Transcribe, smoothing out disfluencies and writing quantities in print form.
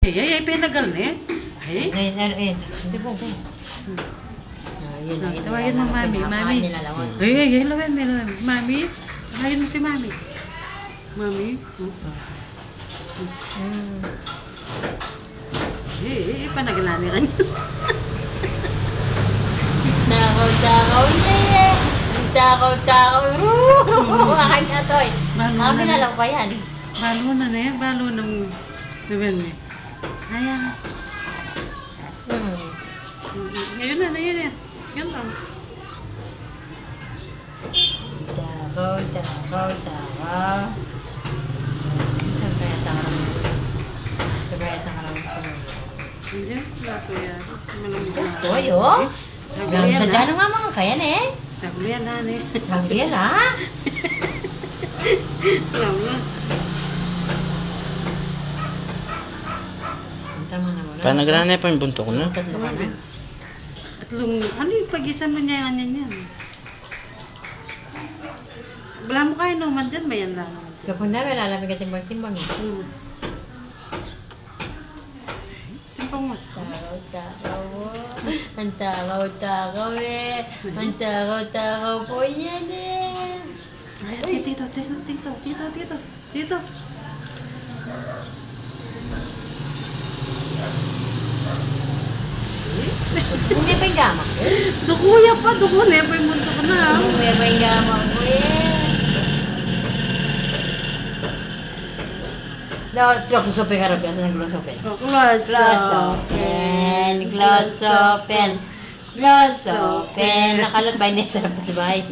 Ay, pinagal na eh. Ay. Hindi po. Tawagin mo mami. Mami. Ay, lawan. Mami. Tawagin mo si mami. Mami. Panagalani rin. Takaw niya. Takaw. Akin na to eh. Mami na lang pa yan. Balo na yan. Balo ng naman eh. Ayan. Ngayon na yan. Yan lang. Takaw. Sabay takaw. Hindi, laso yan. Diyos ko, yo. Sadya na nga mga kayan eh. Sagulian na eh. Sagulian ha? Alam mo. Panagrana pa yung bunto ko na. Tatlong, ano yung pag-isa mo niya yan? Wala mo kayo naman dyan, may yan lang. Kapag na, wala namin katimbang-timbang eh. Timbang mas. Ang takaw eh. Ang takaw po yan eh. Ay, si Tito. Dukuya pa yung gama ko? Dukuya pa yung mundo ko na. Dukuya pa yung gama ko eh. Close open harap yan. Saan close open? Close open. Nakalot ba yun? Sarap sa bahay.